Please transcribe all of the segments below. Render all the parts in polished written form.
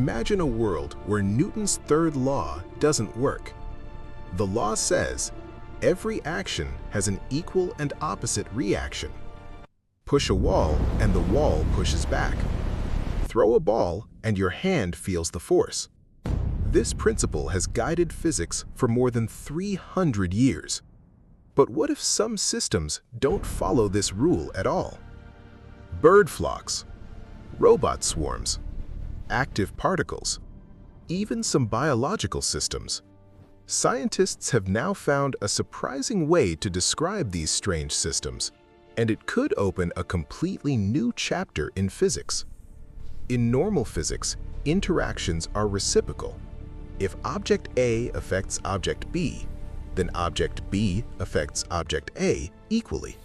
Imagine a world where Newton's third law doesn't work. The law says, every action has an equal and opposite reaction. Push a wall and the wall pushes back. Throw a ball and your hand feels the force. This principle has guided physics for more than 300 years. But what if some systems don't follow this rule at all? Bird flocks, robot swarms, active particles, even some biological systems. Scientists have now found a surprising way to describe these strange systems, and it could open a completely new chapter in physics. In normal physics, interactions are reciprocal. If object A affects object B, then object B affects object A equally.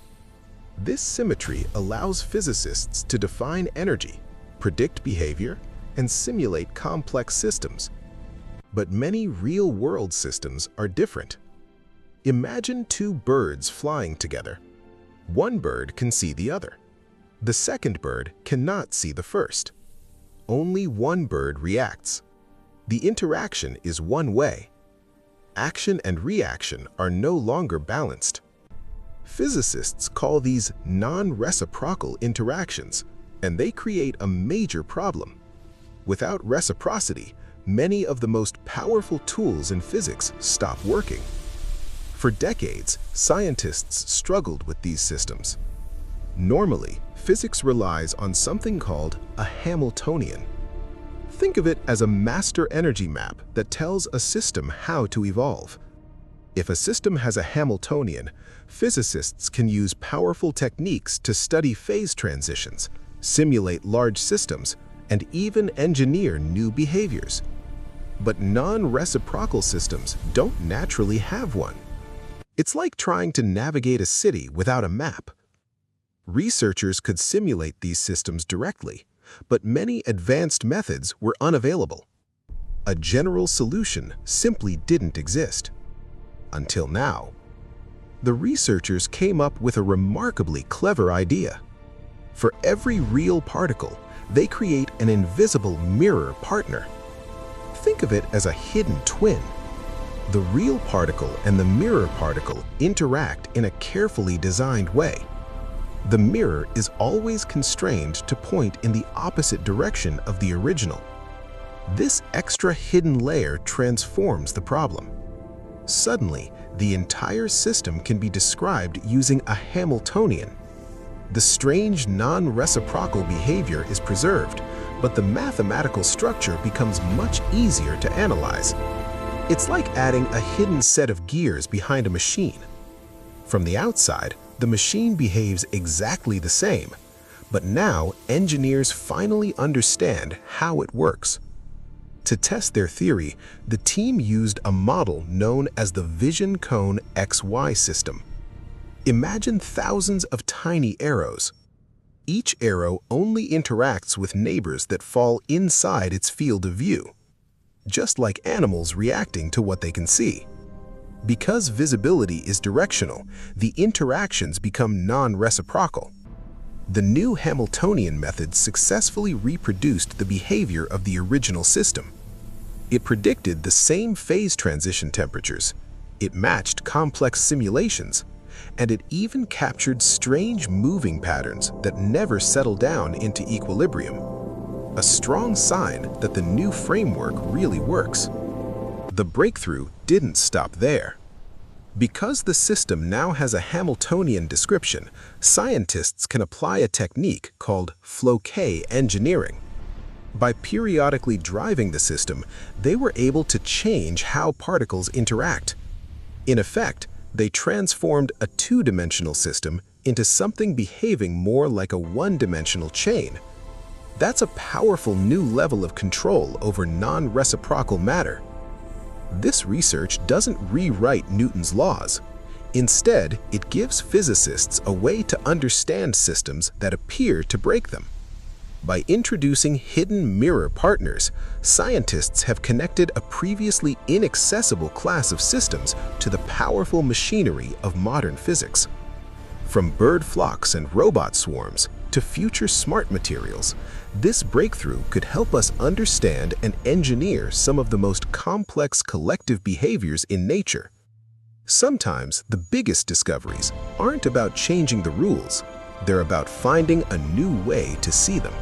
This symmetry allows physicists to define energy, predict behavior, and simulate complex systems. But many real-world systems are different. Imagine two birds flying together. One bird can see the other. The second bird cannot see the first. Only one bird reacts. The interaction is one way. Action and reaction are no longer balanced. Physicists call these non-reciprocal interactions, and they create a major problem. Without reciprocity, many of the most powerful tools in physics stop working. For decades, scientists struggled with these systems. Normally, physics relies on something called a Hamiltonian. Think of it as a master energy map that tells a system how to evolve. If a system has a Hamiltonian, physicists can use powerful techniques to study phase transitions, simulate large systems, and even engineer new behaviors. But non-reciprocal systems don't naturally have one. It's like trying to navigate a city without a map. Researchers could simulate these systems directly, but many advanced methods were unavailable. A general solution simply didn't exist. Until now. The researchers came up with a remarkably clever idea. For every real particle, they create an invisible mirror partner. Think of it as a hidden twin. The real particle and the mirror particle interact in a carefully designed way. The mirror is always constrained to point in the opposite direction of the original. This extra hidden layer transforms the problem. Suddenly, the entire system can be described using a Hamiltonian. The strange non-reciprocal behavior is preserved, but the mathematical structure becomes much easier to analyze. It's like adding a hidden set of gears behind a machine. From the outside, the machine behaves exactly the same, but now engineers finally understand how it works. To test their theory, the team used a model known as the Vision Cone XY system. Imagine thousands of tiny arrows. Each arrow only interacts with neighbors that fall inside its field of view, just like animals reacting to what they can see. Because visibility is directional, the interactions become non-reciprocal. The new Hamiltonian method successfully reproduced the behavior of the original system. It predicted the same phase transition temperatures, it matched complex simulations, and it even captured strange moving patterns that never settle down into equilibrium. A strong sign that the new framework really works. The breakthrough didn't stop there. Because the system now has a Hamiltonian description, scientists can apply a technique called flow-K engineering. By periodically driving the system, they were able to change how particles interact. In effect, they transformed a two-dimensional system into something behaving more like a one-dimensional chain. That's a powerful new level of control over non-reciprocal matter. This research doesn't rewrite Newton's laws. Instead, it gives physicists a way to understand systems that appear to break them. By introducing hidden mirror partners, scientists have connected a previously inaccessible class of systems to the powerful machinery of modern physics. From bird flocks and robot swarms to future smart materials, this breakthrough could help us understand and engineer some of the most complex collective behaviors in nature. Sometimes the biggest discoveries aren't about changing the rules, they're about finding a new way to see them.